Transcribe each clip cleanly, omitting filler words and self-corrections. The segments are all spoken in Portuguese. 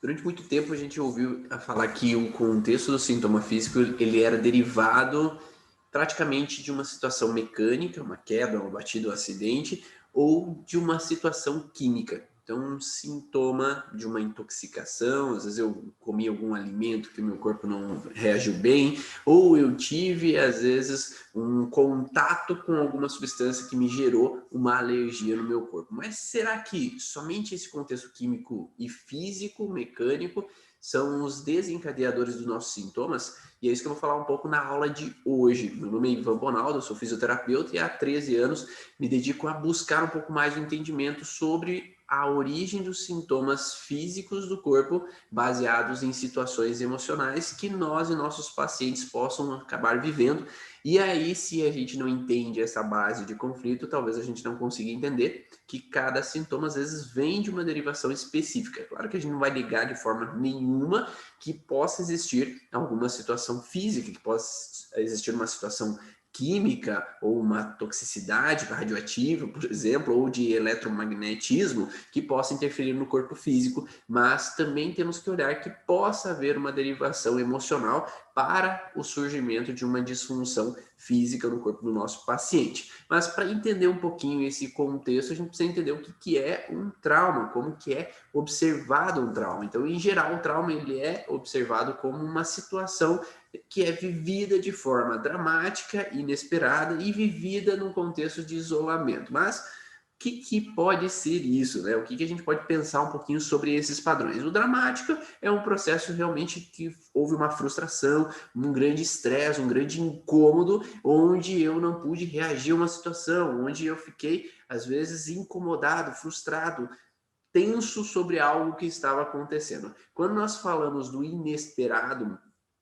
Durante muito tempo a gente ouviu a falar que o contexto do sintoma físico ele era derivado praticamente de uma situação mecânica, uma queda, uma batida, um acidente, ou de uma situação química. Então, um sintoma de uma intoxicação, às vezes eu comi algum alimento que o meu corpo não reagiu bem, ou eu tive, às vezes, um contato com alguma substância que me gerou uma alergia no meu corpo. Mas será que somente esse contexto químico e físico, mecânico, são os desencadeadores dos nossos sintomas? E é isso que eu vou falar um pouco na aula de hoje. Meu nome é Ivan Bonaldo, eu sou fisioterapeuta e há 13 anos me dedico a buscar um pouco mais de entendimento sobre a origem dos sintomas físicos do corpo baseados em situações emocionais que nós e nossos pacientes possam acabar vivendo. E aí, se a gente não entende essa base de conflito, talvez a gente não consiga entender que cada sintoma às vezes vem de uma derivação específica. Claro que a gente não vai ligar de forma nenhuma que possa existir alguma situação física, que possa existir uma situação química ou uma toxicidade radioativa, por exemplo, ou de eletromagnetismo que possa interferir no corpo físico, mas também temos que olhar que possa haver uma derivação emocional para o surgimento de uma disfunção física no corpo do nosso paciente. Mas para entender um pouquinho esse contexto, a gente precisa entender o que é um trauma, como que é observado um trauma. Então, em geral, o trauma ele é observado como uma situação que é vivida de forma dramática, inesperada e vivida num contexto de isolamento. Mas o que pode ser isso, né? O que a gente pode pensar um pouquinho sobre esses padrões? O dramático é um processo realmente que houve uma frustração, um grande estresse, um grande incômodo, onde eu não pude reagir a uma situação, onde eu fiquei, às vezes, incomodado, frustrado, tenso sobre algo que estava acontecendo. Quando nós falamos do inesperado,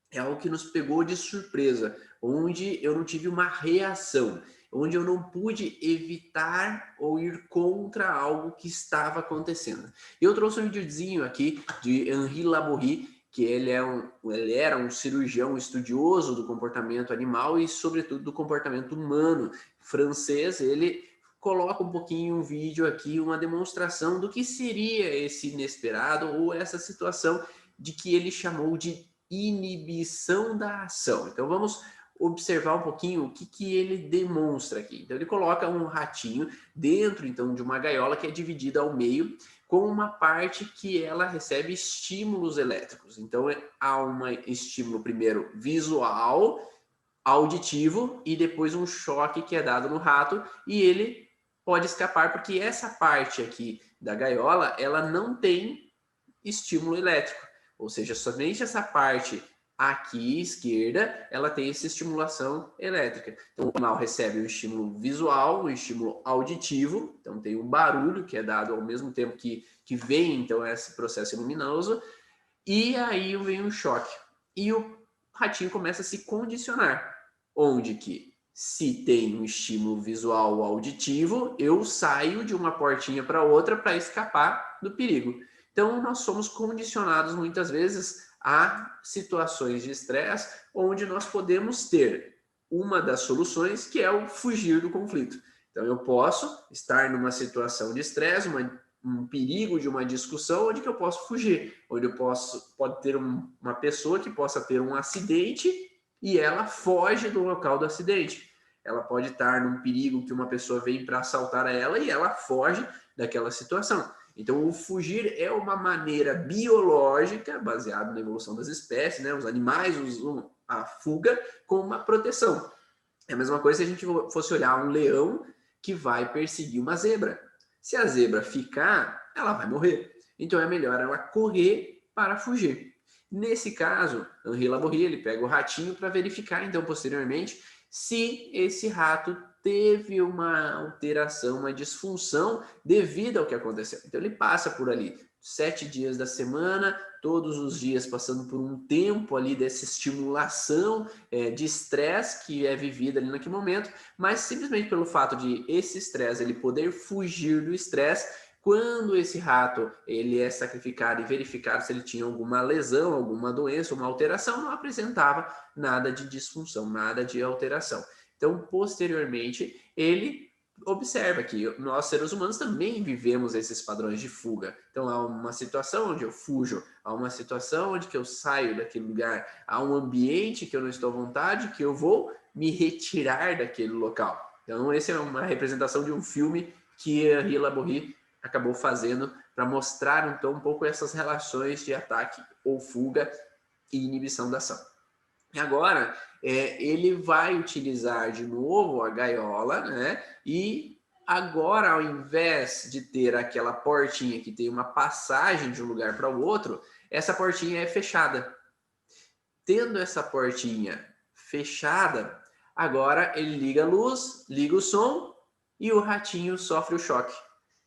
é algo que nos pegou de surpresa, onde eu não tive uma reação, onde eu não pude evitar ou ir contra algo que estava acontecendo. Eu trouxe um videozinho aqui de Henri Laborie, que ele era um cirurgião estudioso do comportamento animal e, sobretudo, do comportamento humano francês. Ele coloca um pouquinho um vídeo aqui, uma demonstração do que seria esse inesperado ou essa situação de que ele chamou de inibição da ação. Então vamos observar um pouquinho o que ele demonstra aqui. Então ele coloca um ratinho dentro então de uma gaiola que é dividida ao meio com uma parte que ela recebe estímulos elétricos. Então há um estímulo primeiro visual, auditivo e depois um choque que é dado no rato e ele pode escapar porque essa parte aqui da gaiola ela não tem estímulo elétrico. Ou seja, somente essa parte aqui esquerda, ela tem essa estimulação elétrica. Então, o canal recebe um estímulo visual, um estímulo auditivo, então tem um barulho que é dado ao mesmo tempo que vem, então, esse processo luminoso, e aí vem um choque. E o ratinho começa a se condicionar, onde que se tem um estímulo visual ou auditivo, eu saio de uma portinha para outra para escapar do perigo. Então, nós somos condicionados muitas vezes a situações de estresse onde nós podemos ter uma das soluções que é o fugir do conflito. Então, eu posso estar numa situação de estresse, um perigo de uma discussão onde que eu posso fugir, onde pode ter uma pessoa que possa ter um acidente e ela foge do local do acidente. Ela pode estar num perigo que uma pessoa vem para assaltar ela e ela foge daquela situação. Então, o fugir é uma maneira biológica, baseada na evolução das espécies, né? Os animais usam a fuga como uma proteção. É a mesma coisa se a gente fosse olhar um leão que vai perseguir uma zebra. Se a zebra ficar, ela vai morrer. Então é melhor ela correr para fugir. Nesse caso, Henri Laborie ele pega o ratinho para verificar, então, posteriormente, se esse rato teve uma alteração, uma disfunção devido ao que aconteceu. Então ele passa por ali 7 dias da semana, todos os dias passando por um tempo ali dessa estimulação de estresse que é vivida ali naquele momento, mas simplesmente pelo fato de esse estresse ele poder fugir do estresse, quando esse rato ele é sacrificado e verificado se ele tinha alguma lesão, alguma doença, uma alteração, não apresentava nada de disfunção, nada de alteração. Então, posteriormente, ele observa que nós, seres humanos, também vivemos esses padrões de fuga. Então, há uma situação onde eu fujo, há uma situação onde que eu saio daquele lugar, há um ambiente que eu não estou à vontade, que eu vou me retirar daquele local. Então, essa é uma representação de um filme que a Hila Borri acabou fazendo para mostrar, então, um pouco essas relações de ataque ou fuga e inibição da ação. E agora, ele vai utilizar de novo a gaiola, né? E agora, ao invés de ter aquela portinha que tem uma passagem de um lugar para o outro, essa portinha é fechada. Tendo essa portinha fechada, agora ele liga a luz, liga o som e o ratinho sofre o choque.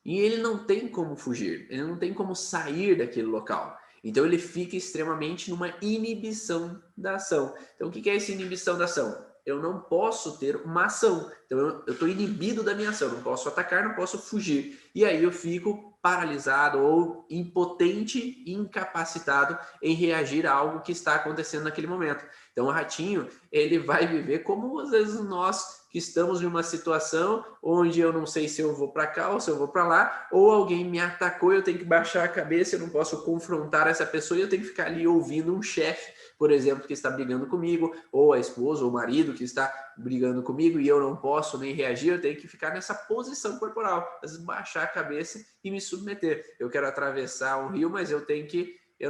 E ele não tem como fugir, ele não tem como sair daquele local. Então ele fica extremamente numa inibição da ação. Então o que é essa inibição da ação? Eu não posso ter uma ação. Então eu estou inibido da minha ação, não posso atacar, não posso fugir. E aí eu fico paralisado ou impotente, incapacitado em reagir a algo que está acontecendo naquele momento. Então o ratinho, ele vai viver como às vezes nós que estamos em uma situação onde eu não sei se eu vou para cá ou se eu vou para lá, ou alguém me atacou, eu tenho que baixar a cabeça, eu não posso confrontar essa pessoa e eu tenho que ficar ali ouvindo um chefe, por exemplo, que está brigando comigo, ou a esposa ou o marido que está brigando comigo e eu não posso nem reagir, eu tenho que ficar nessa posição corporal, às vezes baixar a cabeça e me submeter. Eu quero atravessar um rio, mas eu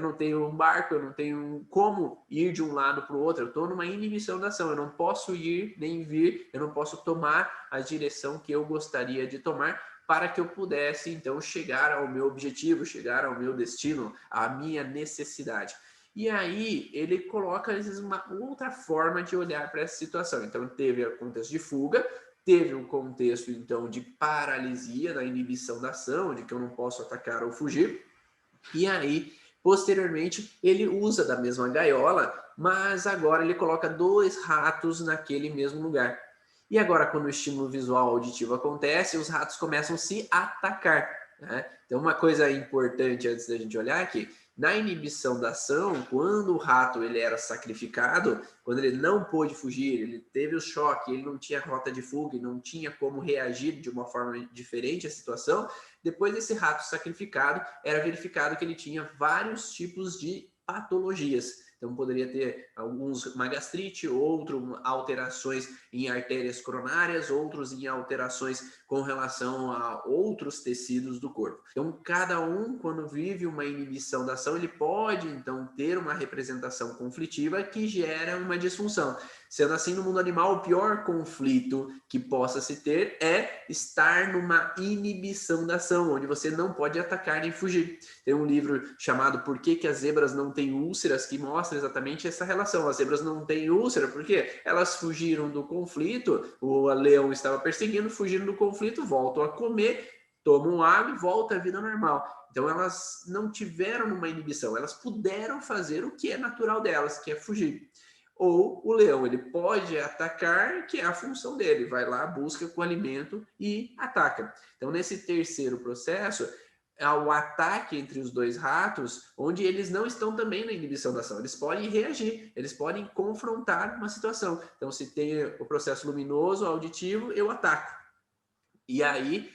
não tenho um barco, eu não tenho como ir de um lado para o outro, eu estou numa inibição da ação, eu não posso ir nem vir, eu não posso tomar a direção que eu gostaria de tomar para que eu pudesse, então, chegar ao meu objetivo, chegar ao meu destino, à minha necessidade. E aí, ele coloca, às vezes, uma outra forma de olhar para essa situação. Então, teve o contexto de fuga, teve um contexto, então, de paralisia, da inibição da ação, de que eu não posso atacar ou fugir, e aí, posteriormente, ele usa da mesma gaiola, mas agora ele coloca 2 ratos naquele mesmo lugar. E agora, quando o estímulo visual auditivo acontece, os ratos começam a se atacar, né? Então, uma coisa importante antes da gente olhar aqui, na inibição da ação, quando o rato ele era sacrificado, quando ele não pôde fugir, ele teve o choque, ele não tinha rota de fuga, não tinha como reagir de uma forma diferente à situação, depois desse rato sacrificado, era verificado que ele tinha vários tipos de patologias. Então, poderia ter uma gastrite, outro alterações em artérias coronárias, outros em alterações com relação a outros tecidos do corpo. Então, cada um, quando vive uma inibição da ação, ele pode, então, ter uma representação conflitiva que gera uma disfunção. Sendo assim, no mundo animal, o pior conflito que possa se ter é estar numa inibição da ação, onde você não pode atacar nem fugir. Tem um livro chamado Por que as zebras não têm úlceras, que mostra exatamente essa relação. As zebras não têm úlcera porque elas fugiram do conflito, o leão estava perseguindo, fugiram do conflito, voltam a comer, tomam água e volta à vida normal. Então elas não tiveram uma inibição, elas puderam fazer o que é natural delas, que é fugir. Ou o leão, ele pode atacar, que é a função dele, vai lá, busca o alimento e ataca. Então, nesse terceiro processo, há o ataque entre os 2 ratos, onde eles não estão também na inibição da ação, eles podem reagir, eles podem confrontar uma situação. Então, se tem o processo luminoso, auditivo, eu ataco. E aí,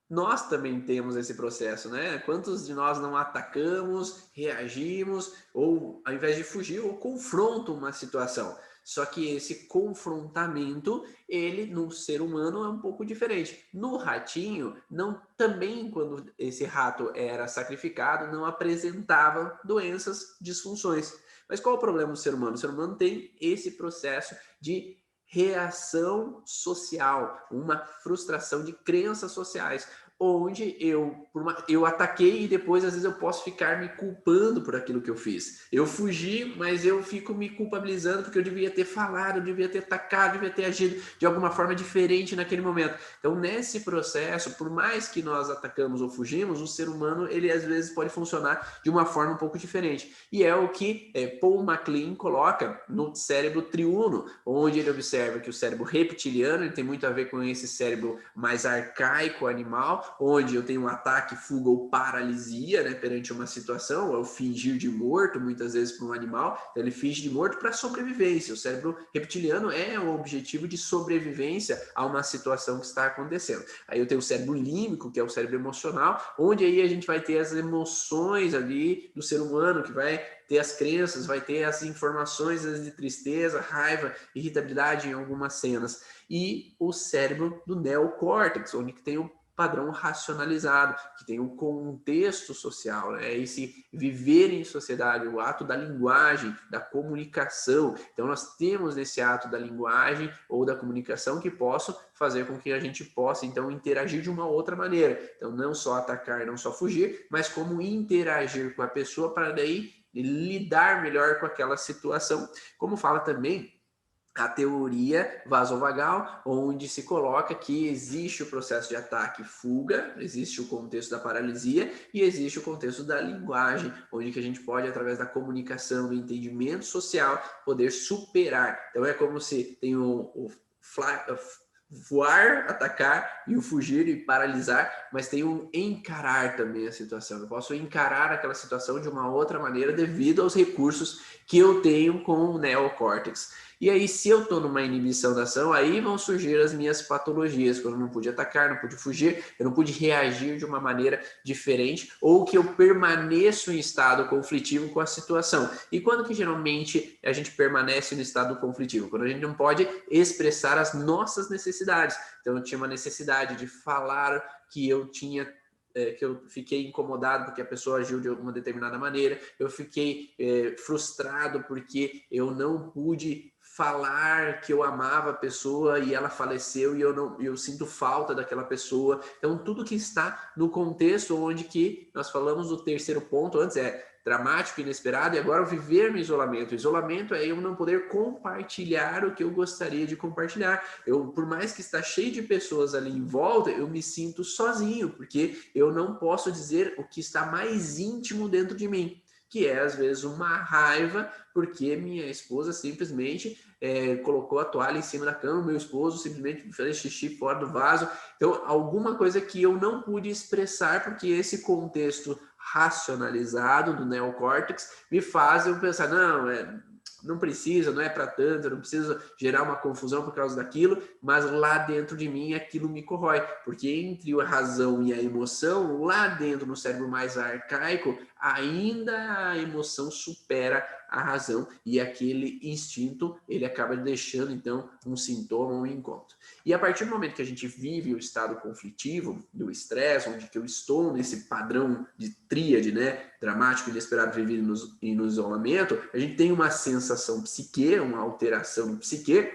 nós também temos esse processo, né? Quantos de nós não atacamos, reagimos, ou ao invés de fugir, ou confrontam uma situação? Só que esse confrontamento, ele no ser humano é um pouco diferente. No ratinho, não, também quando esse rato era sacrificado, não apresentava doenças, disfunções. Mas qual é o problema do ser humano? O ser humano tem esse processo de reação social, uma frustração de crenças sociais, onde eu ataquei e depois às vezes eu posso ficar me culpando por aquilo que eu fiz. Eu fugi, mas eu fico me culpabilizando porque eu devia ter falado, eu devia ter atacado, eu devia ter agido de alguma forma diferente naquele momento. Então, nesse processo, por mais que nós atacamos ou fugimos, o ser humano, ele às vezes pode funcionar de uma forma um pouco diferente. E é o que Paul MacLean coloca no cérebro triuno, onde ele observa que o cérebro reptiliano ele tem muito a ver com esse cérebro mais arcaico animal, emocional, onde eu tenho um ataque, fuga ou paralisia, né, perante uma situação, ou fingir de morto, muitas vezes para um animal, então ele finge de morto para sobrevivência. O cérebro reptiliano é o objetivo de sobrevivência a uma situação que está acontecendo. Aí eu tenho o cérebro límbico, que é o cérebro emocional, onde aí a gente vai ter as emoções ali do ser humano, que vai ter as crenças, vai ter as informações de tristeza, raiva, irritabilidade em algumas cenas. E o cérebro do neocórtex, onde tem o padrão racionalizado, que tem o contexto social, né? Esse viver em sociedade, o ato da linguagem, da comunicação. Então nós temos nesse ato da linguagem ou da comunicação que possam fazer com que a gente possa então interagir de uma outra maneira. Então não só atacar, não só fugir, mas como interagir com a pessoa para daí lidar melhor com aquela situação. Como fala também a teoria vasovagal, onde se coloca que existe o processo de ataque e fuga, existe o contexto da paralisia e existe o contexto da linguagem, onde que a gente pode, através da comunicação, do entendimento social, poder superar. Então é como se tem o voar, atacar e o fugir e paralisar, mas tem um encarar também a situação. Eu posso encarar aquela situação de uma outra maneira devido aos recursos que eu tenho com o neocórtex. E aí, se eu estou numa inibição da ação, aí vão surgir as minhas patologias, quando eu não pude atacar, não pude fugir, eu não pude reagir de uma maneira diferente, ou que eu permaneço em estado conflitivo com a situação. E quando que geralmente a gente permanece no estado conflitivo? Quando a gente não pode expressar as nossas necessidades. Então, eu tinha uma necessidade de falar que eu tinha que eu fiquei incomodado porque a pessoa agiu de uma determinada maneira, eu fiquei frustrado porque eu não pude falar que eu amava a pessoa e ela faleceu e eu sinto falta daquela pessoa. Então, tudo que está no contexto onde que nós falamos do terceiro ponto antes dramático, inesperado, e agora o viver no isolamento. O isolamento é eu não poder compartilhar o que eu gostaria de compartilhar. Eu, por mais que está cheio de pessoas ali em volta, eu me sinto sozinho, porque eu não posso dizer o que está mais íntimo dentro de mim, que é às vezes uma raiva, porque minha esposa simplesmente colocou a toalha em cima da cama, meu esposo simplesmente fez xixi fora do vaso. Então, alguma coisa que eu não pude expressar, porque esse contexto racionalizado do neocórtex me faz eu pensar, não precisa, não é para tanto, não precisa gerar uma confusão por causa daquilo, mas lá dentro de mim aquilo me corrói, porque entre a razão e a emoção, lá dentro no cérebro mais arcaico, ainda a emoção supera a razão e aquele instinto ele acaba deixando então um sintoma, um encontro. E a partir do momento que a gente vive o estado conflitivo, do estresse, onde que eu estou nesse padrão de tríade, né, dramático, inesperado, vivido e no isolamento, a gente tem uma sensação psique, uma alteração no psique,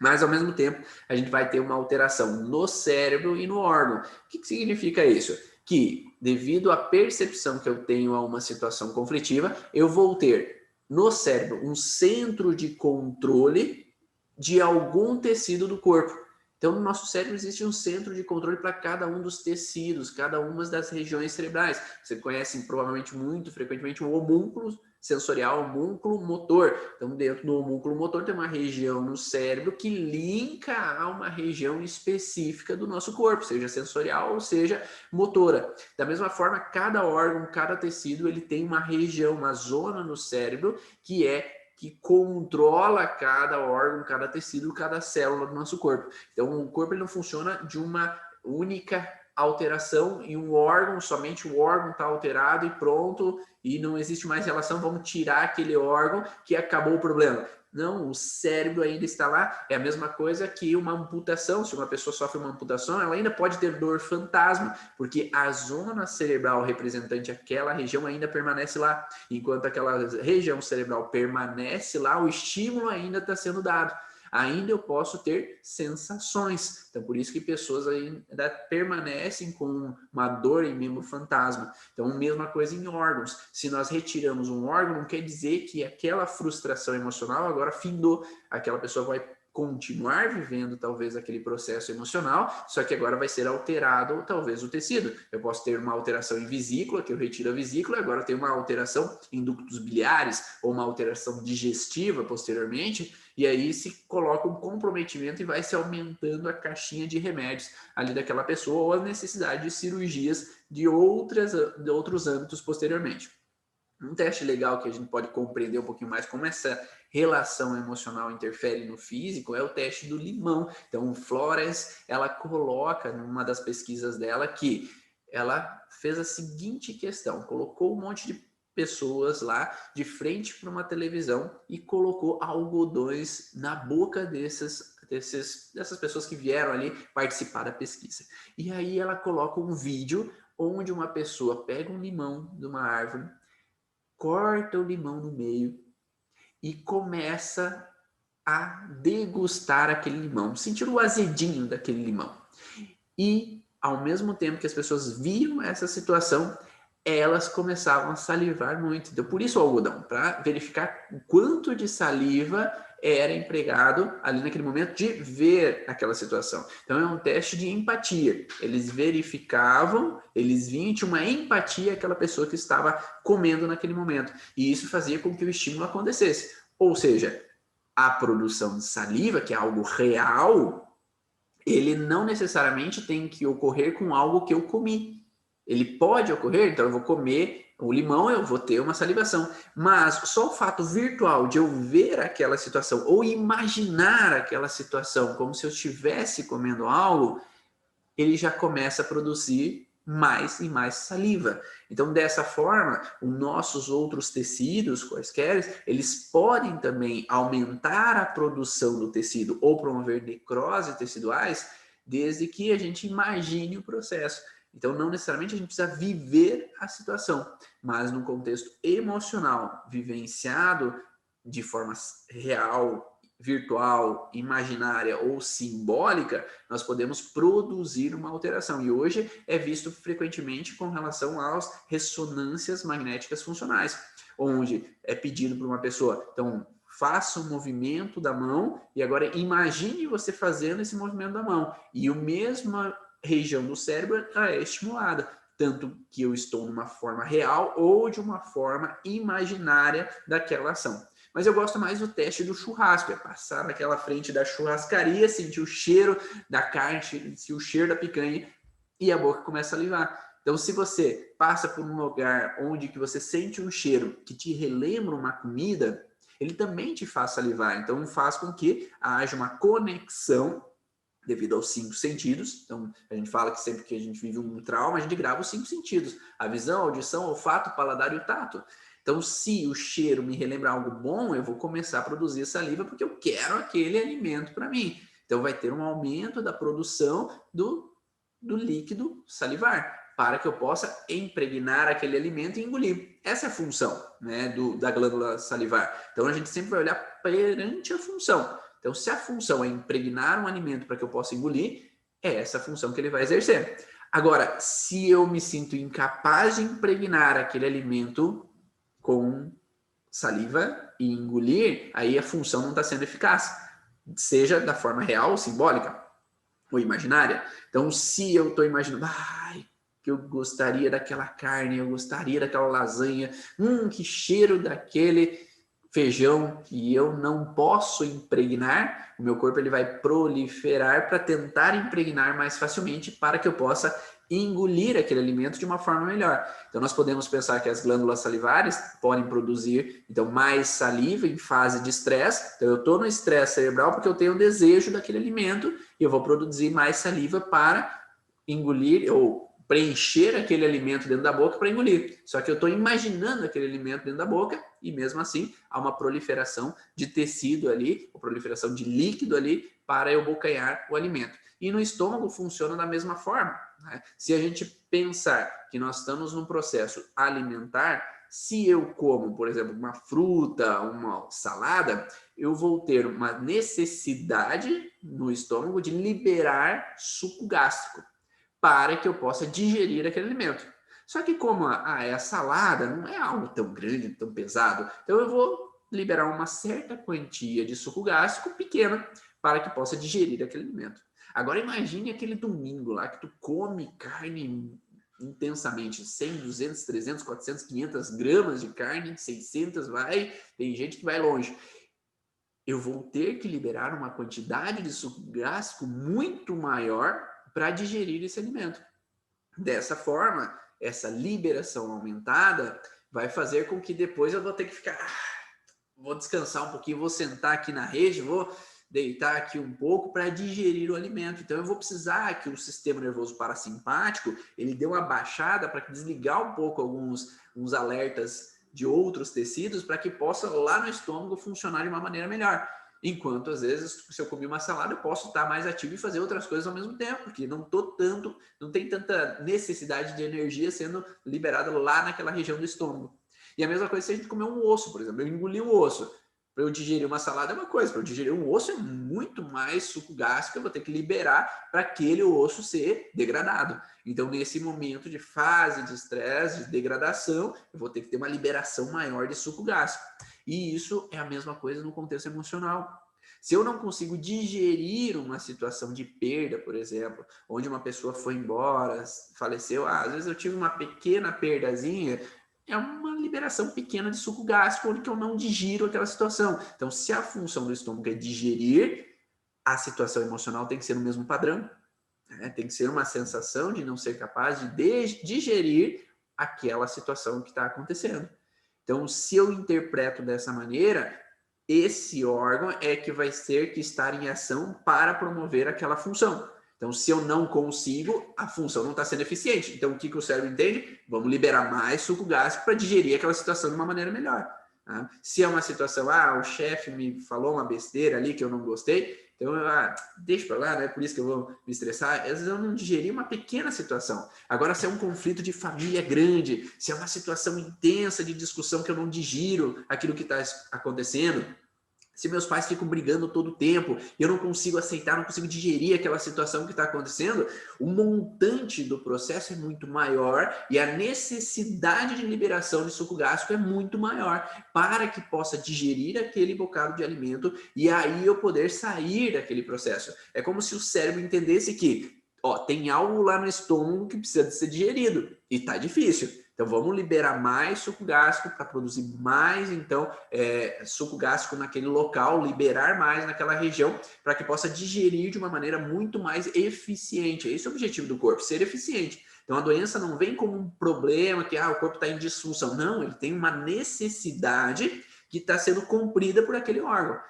mas ao mesmo tempo a gente vai ter uma alteração no cérebro e no órgão. O que significa isso? Que devido à percepção que eu tenho a uma situação conflitiva, eu vou ter no cérebro um centro de controle de algum tecido do corpo. Então, no nosso cérebro existe um centro de controle para cada um dos tecidos, cada uma das regiões cerebrais. Você conhece provavelmente muito frequentemente o homúnculo sensorial, homúnculo motor. Então, dentro do homúnculo motor tem uma região no cérebro que linka a uma região específica do nosso corpo, seja sensorial ou seja motora. Da mesma forma, cada órgão, cada tecido, ele tem uma região, uma zona no cérebro que controla cada órgão, cada tecido, cada célula do nosso corpo. Então, o corpo ele não funciona de uma única alteração e um órgão, somente o órgão está alterado e pronto, e não existe mais relação, vamos tirar aquele órgão que acabou o problema. Não, o cérebro ainda está lá, é a mesma coisa que uma amputação. Se uma pessoa sofre uma amputação, ela ainda pode ter dor fantasma, porque a zona cerebral representante aquela região ainda permanece lá. Enquanto aquela região cerebral permanece lá, o estímulo ainda está sendo dado. Ainda eu posso ter sensações. Então, por isso que pessoas ainda permanecem com uma dor em membro fantasma. Então, mesma coisa em órgãos. Se nós retiramos um órgão, não quer dizer que aquela frustração emocional agora findou. Aquela pessoa vai continuar vivendo talvez aquele processo emocional, só que agora vai ser alterado talvez o tecido. Eu posso ter uma alteração em vesícula, que eu retiro a vesícula, agora tem uma alteração em ductos biliares, ou uma alteração digestiva posteriormente, e aí se coloca um comprometimento e vai se aumentando a caixinha de remédios ali daquela pessoa, ou a necessidade de cirurgias de outros âmbitos posteriormente. Um teste legal que a gente pode compreender um pouquinho mais como essa relação emocional interfere no físico é o teste do limão. Então, Flores, ela coloca numa das pesquisas dela que ela fez a seguinte questão, colocou um monte de pessoas lá de frente para uma televisão e colocou algodões na boca dessas pessoas que vieram ali participar da pesquisa. E aí ela coloca um vídeo onde uma pessoa pega um limão de uma árvore, corta o limão no meio e começa a degustar aquele limão, sentir o azedinho daquele limão. E, ao mesmo tempo que as pessoas viam essa situação, elas começavam a salivar muito. Então, por isso o algodão, para verificar o quanto de saliva era empregado ali naquele momento de ver aquela situação. Então, é um teste de empatia. Eles verificavam, eles viam, tinha uma empatia àquela pessoa que estava comendo naquele momento. E isso fazia com que o estímulo acontecesse. Ou seja, a produção de saliva, que é algo real, ele não necessariamente tem que ocorrer com algo que eu comi. Ele pode ocorrer, então eu vou comer o limão, eu vou ter uma salivação. Mas só o fato virtual de eu ver aquela situação ou imaginar aquela situação como se eu estivesse comendo algo, ele já começa a produzir mais e mais saliva. Então, dessa forma, os nossos outros tecidos, quaisquer, eles podem também aumentar a produção do tecido ou promover necrose teciduais, desde que a gente imagine o processo. Então, não necessariamente a gente precisa viver a situação, mas num contexto emocional, vivenciado de forma real, virtual, imaginária ou simbólica, nós podemos produzir uma alteração. E hoje é visto frequentemente com relação às ressonâncias magnéticas funcionais, onde é pedido para uma pessoa, então, faça um movimento da mão e agora imagine você fazendo esse movimento da mão. E a mesma região do cérebro é estimulada, tanto que eu estou numa forma real ou de uma forma imaginária daquela ação. Mas eu gosto mais do teste do churrasco, é passar naquela frente da churrascaria, sentir o cheiro da carne, sentir o cheiro da picanha e a boca começa a salivar. Então, se você passa por um lugar onde que você sente um cheiro que te relembra uma comida, ele também te faz salivar. Então, faz com que haja uma conexão devido aos 5 sentidos. Então, a gente fala que sempre que a gente vive um trauma, a gente grava os 5 sentidos. A visão, a audição, o olfato, o paladar e o tato. Então, se o cheiro me relembra algo bom, eu vou começar a produzir saliva porque eu quero aquele alimento para mim. Então, vai ter um aumento da produção do líquido salivar, para que eu possa impregnar aquele alimento e engolir. Essa é a função, né, da glândula salivar. Então, a gente sempre vai olhar perante a função. Então, se a função é impregnar um alimento para que eu possa engolir, é essa a função que ele vai exercer. Agora, se eu me sinto incapaz de impregnar aquele alimento com saliva e engolir, aí a função não está sendo eficaz, seja da forma real, simbólica ou imaginária. Então, se eu estou imaginando, que eu gostaria daquela carne, eu gostaria daquela lasanha, que cheiro daquele feijão que eu não posso impregnar, o meu corpo ele vai proliferar para tentar impregnar mais facilmente para que eu possa engolir aquele alimento de uma forma melhor. Então nós podemos pensar que as glândulas salivares podem produzir então mais saliva em fase de estresse. Então eu estou no estresse cerebral porque eu tenho o desejo daquele alimento e eu vou produzir mais saliva para engolir ou preencher aquele alimento dentro da boca para engolir. Só que eu estou imaginando aquele alimento dentro da boca e mesmo assim há uma proliferação de tecido ali, uma proliferação de líquido ali para eu bocanhar o alimento. E no estômago funciona da mesma forma, né? Se a gente pensar que nós estamos num processo alimentar, se eu como, por exemplo, uma fruta, uma salada, eu vou ter uma necessidade no estômago de liberar suco gástrico para que eu possa digerir aquele alimento. Só que como a salada não é algo tão grande, tão pesado, então eu vou liberar uma certa quantia de suco gástrico pequena para que possa digerir aquele alimento. Agora imagine aquele domingo lá que tu come carne intensamente, 100, 200, 300, 400, 500 gramas de carne, 600 vai, tem gente que vai longe. Eu vou ter que liberar uma quantidade de suco gástrico muito maior para digerir esse alimento. Dessa forma, essa liberação aumentada vai fazer com que depois eu vou ter que ficar, vou descansar um pouquinho, vou sentar aqui na rede, vou deitar aqui um pouco para digerir o alimento. Então eu vou precisar que o sistema nervoso parasimpático, ele dê uma baixada para desligar um pouco uns alertas de outros tecidos para que possa lá no estômago funcionar de uma maneira melhor. Enquanto, às vezes, se eu comer uma salada, eu posso estar mais ativo e fazer outras coisas ao mesmo tempo, porque não tem tanta necessidade de energia sendo liberada lá naquela região do estômago. E a mesma coisa se a gente comer um osso, por exemplo. Eu engoli um osso. Para eu digerir uma salada é uma coisa, para eu digerir um osso é muito mais suco gástrico que eu vou ter que liberar para aquele osso ser degradado. Então, nesse momento de fase de estresse, de degradação, eu vou ter que ter uma liberação maior de suco gástrico. E isso é a mesma coisa no contexto emocional. Se eu não consigo digerir uma situação de perda, por exemplo, onde uma pessoa foi embora, faleceu, às vezes eu tive uma pequena perdazinha, é uma liberação pequena de suco gástrico onde eu não digiro aquela situação. Então, se a função do estômago é digerir, a situação emocional tem que ser no mesmo padrão. Né? Tem que ser uma sensação de não ser capaz de digerir aquela situação que está acontecendo. Então, se eu interpreto dessa maneira, esse órgão é que vai ter que estar em ação para promover aquela função. Então, se eu não consigo, a função não está sendo eficiente. Então, o que o cérebro entende? Vamos liberar mais suco gástrico para digerir aquela situação de uma maneira melhor. Tá? Se é uma situação, o chefe me falou uma besteira ali que eu não gostei, então, deixa para lá, né? Por isso que eu vou me estressar. Às vezes eu não digeri uma pequena situação. Agora, se é um conflito de família grande, se é uma situação intensa de discussão que eu não digiro aquilo que está acontecendo, se meus pais ficam brigando todo o tempo, eu não consigo aceitar, não consigo digerir aquela situação que está acontecendo, o montante do processo é muito maior e a necessidade de liberação de suco gástrico é muito maior para que possa digerir aquele bocado de alimento e aí eu poder sair daquele processo. É como se o cérebro entendesse que tem algo lá no estômago que precisa de ser digerido e está difícil. Então, vamos liberar mais suco gástrico para produzir mais, então, suco gástrico naquele local, liberar mais naquela região, para que possa digerir de uma maneira muito mais eficiente. Esse é o objetivo do corpo, ser eficiente. Então, a doença não vem como um problema que o corpo está em disfunção. Não, ele tem uma necessidade que está sendo cumprida por aquele órgão.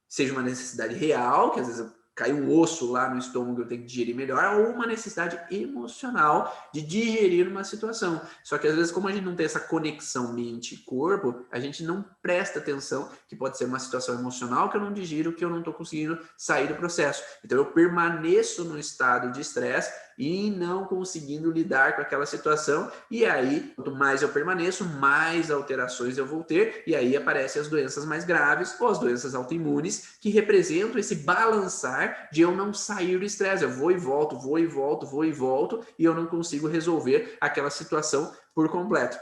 Seja uma necessidade real, que às vezes cai um osso lá no estômago, eu tenho que digerir melhor, ou uma necessidade emocional de digerir uma situação. Só que às vezes, como a gente não tem essa conexão mente-corpo, a gente não presta atenção que pode ser uma situação emocional que eu não digiro, que eu não estou conseguindo sair do processo. Então eu permaneço no estado de estresse e não conseguindo lidar com aquela situação, e aí, quanto mais eu permaneço, mais alterações eu vou ter, e aí aparecem as doenças mais graves, ou as doenças autoimunes, que representam esse balançar de eu não sair do estresse, eu vou e volto, vou e volto, vou e volto, e eu não consigo resolver aquela situação por completo.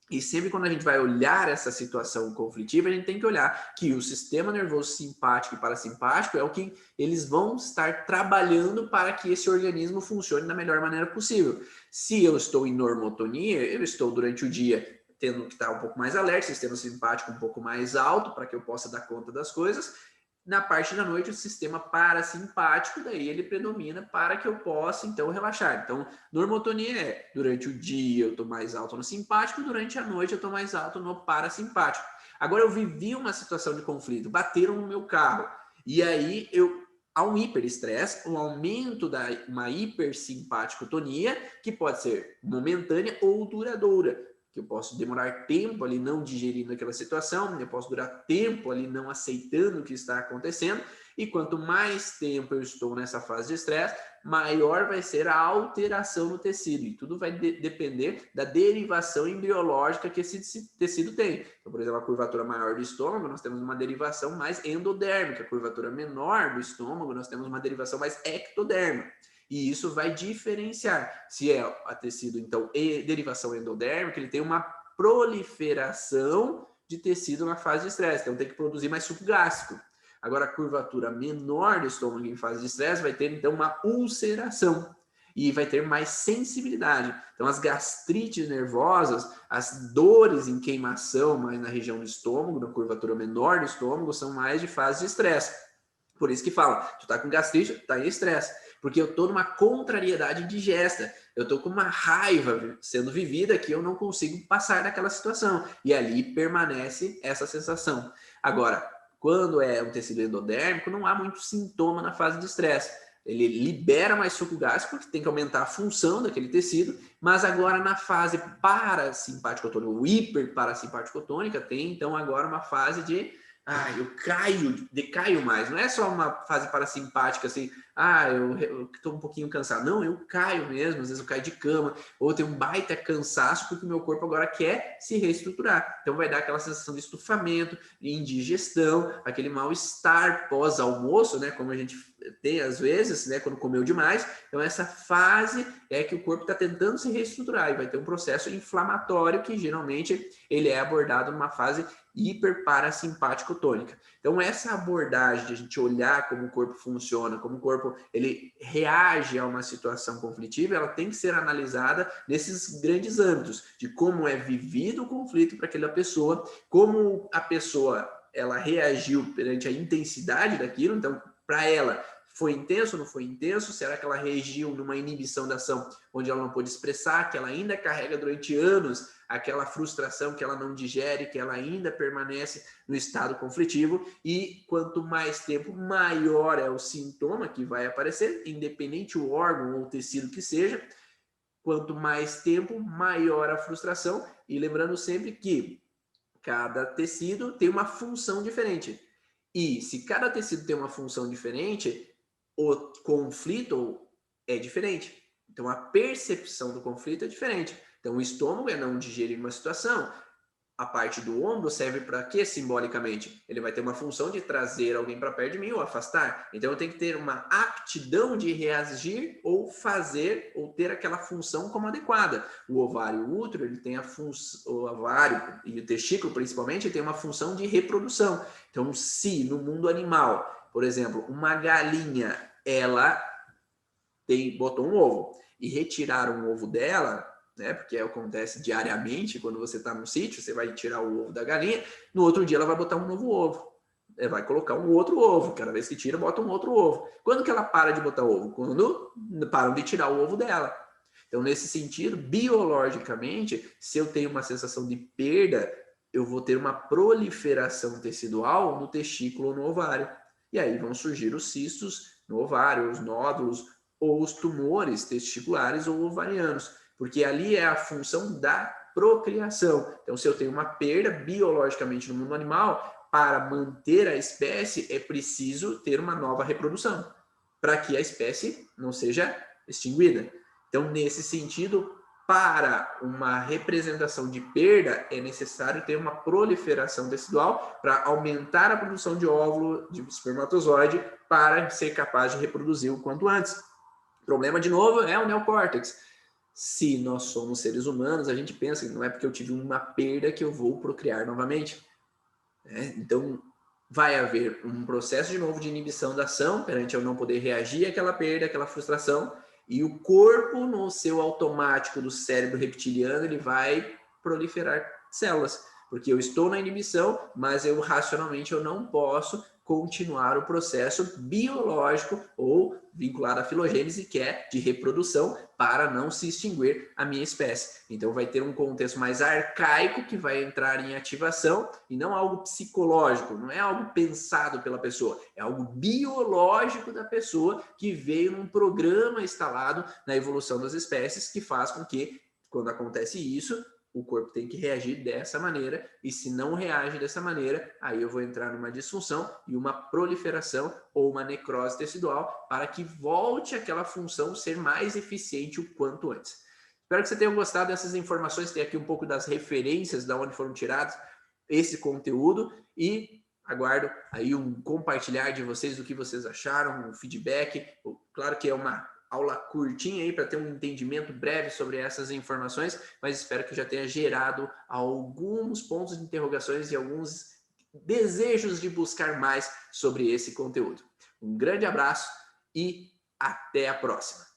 E sempre quando a gente vai olhar essa situação conflitiva, a gente tem que olhar que o sistema nervoso simpático e parasimpático é o que eles vão estar trabalhando para que esse organismo funcione da melhor maneira possível. Se eu estou em normotonia, eu estou durante o dia tendo que estar um pouco mais alerta, sistema simpático um pouco mais alto para que eu possa dar conta das coisas. Na parte da noite, o sistema parasimpático, daí ele predomina para que eu possa, então, relaxar. Então, normotonia é, durante o dia eu estou mais alto no simpático, durante a noite eu estou mais alto no parasimpático. Agora, eu vivi uma situação de conflito, bateram no meu carro, e aí há um hiperestresse, um aumento da uma hipersimpaticotonia, que pode ser momentânea ou duradoura. Que eu posso demorar tempo ali não digerindo aquela situação, eu posso durar tempo ali não aceitando o que está acontecendo, e quanto mais tempo eu estou nessa fase de estresse, maior vai ser a alteração no tecido, e tudo vai depender da derivação embriológica que esse tecido tem. Então, por exemplo, a curvatura maior do estômago, nós temos uma derivação mais endodérmica, a curvatura menor do estômago, nós temos uma derivação mais ectodérmica. E isso vai diferenciar. Se é a tecido, então, derivação endodérmica, ele tem uma proliferação de tecido na fase de estresse. Então, tem que produzir mais suco gástrico. Agora, a curvatura menor do estômago em fase de estresse vai ter, então, uma ulceração e vai ter mais sensibilidade. Então, as gastrites nervosas, as dores em queimação mais na região do estômago, na curvatura menor do estômago, são mais de fase de estresse. Por isso que fala, tu tá com gastrite, tá em estresse. Porque eu tô numa contrariedade indigesta. Eu tô com uma raiva sendo vivida que eu não consigo passar daquela situação. E ali permanece essa sensação. Agora, quando é um tecido endodérmico, não há muito sintoma na fase de estresse. Ele libera mais suco gástrico, porque tem que aumentar a função daquele tecido, mas agora na fase parasimpático-otônica, ou hiperparasimpático-otônica, tem então agora uma fase de eu decaio mais. Não é só uma fase parasimpática assim, eu tô um pouquinho cansado. Não, eu caio mesmo, às vezes eu caio de cama, ou eu tenho um baita cansaço porque o meu corpo agora quer se reestruturar. Então vai dar aquela sensação de estufamento, de indigestão, aquele mal-estar pós-almoço, né, como a gente tem às vezes, né, quando comeu demais. Então essa fase é que o corpo está tentando se reestruturar e vai ter um processo inflamatório que geralmente ele é abordado numa fase hiperparasimpático-tônica. Então essa abordagem de a gente olhar como o corpo funciona, como o corpo ele reage a uma situação conflitiva, ela tem que ser analisada nesses grandes âmbitos de como é vivido o conflito para aquela pessoa, como a pessoa ela reagiu perante a intensidade daquilo. Então, para ela, foi intenso ou não foi intenso? Será que ela reagiu numa inibição da ação onde ela não pôde expressar, que ela ainda carrega durante anos aquela frustração que ela não digere, que ela ainda permanece no estado conflitivo? E quanto mais tempo, maior é o sintoma que vai aparecer, independente o órgão ou o tecido que seja. Quanto mais tempo, maior a frustração. E lembrando sempre que cada tecido tem uma função diferente. E se cada tecido tem uma função diferente, o conflito é diferente. Então a percepção do conflito é diferente. Então o estômago é não digerir uma situação. A parte do ombro serve para quê simbolicamente? Ele vai ter uma função de trazer alguém para perto de mim ou afastar. Então eu tenho que ter uma aptidão de reagir ou fazer ou ter aquela função como adequada. O ovário e o útero, ele tem a função, o ovário e o testículo principalmente, tem uma função de reprodução. Então se no mundo animal, por exemplo, uma galinha, ela botou um ovo e retiraram o ovo dela, né? Porque acontece diariamente quando você está no sítio, você vai tirar o ovo da galinha, no outro dia ela vai botar um novo ovo. Vai colocar um outro ovo, cada vez que tira, bota um outro ovo. Quando que ela para de botar ovo? Quando param de tirar o ovo dela. Então, nesse sentido, biologicamente, se eu tenho uma sensação de perda, eu vou ter uma proliferação tecidual no testículo ou no ovário. E aí vão surgir os cistos no ovário, os nódulos ou os tumores testiculares ou ovarianos, porque ali é a função da procriação. Então, se eu tenho uma perda biologicamente no mundo animal, para manter a espécie é preciso ter uma nova reprodução, para que a espécie não seja extinguida. Então, nesse sentido, para uma representação de perda, é necessário ter uma proliferação tecidual para aumentar a produção de óvulo, de espermatozoide, para ser capaz de reproduzir o quanto antes. O problema, de novo, é o neocórtex. Se nós somos seres humanos, a gente pensa que não é porque eu tive uma perda que eu vou procriar novamente. Então, vai haver um processo de novo de inibição da ação, perante eu não poder reagir àquela perda, àquela frustração, e o corpo, no seu automático do cérebro reptiliano, ele vai proliferar células, porque eu estou na inibição, mas eu racionalmente eu não posso continuar o processo biológico ou vinculado à filogênese, que é de reprodução, para não se extinguir a minha espécie. Então vai ter um contexto mais arcaico que vai entrar em ativação e não algo psicológico, não é algo pensado pela pessoa, é algo biológico da pessoa que veio num programa instalado na evolução das espécies que faz com que, quando acontece isso, o corpo tem que reagir dessa maneira, e se não reage dessa maneira, aí eu vou entrar numa disfunção e uma proliferação ou uma necrose tecidual para que volte aquela função ser mais eficiente o quanto antes. Espero que você tenha gostado dessas informações, tem aqui um pouco das referências de onde foram tirados esse conteúdo e aguardo aí um compartilhar de vocês do que vocês acharam, um feedback. Claro que é uma aula curtinha aí para ter um entendimento breve sobre essas informações, mas espero que já tenha gerado alguns pontos de interrogações e alguns desejos de buscar mais sobre esse conteúdo. Um grande abraço e até a próxima!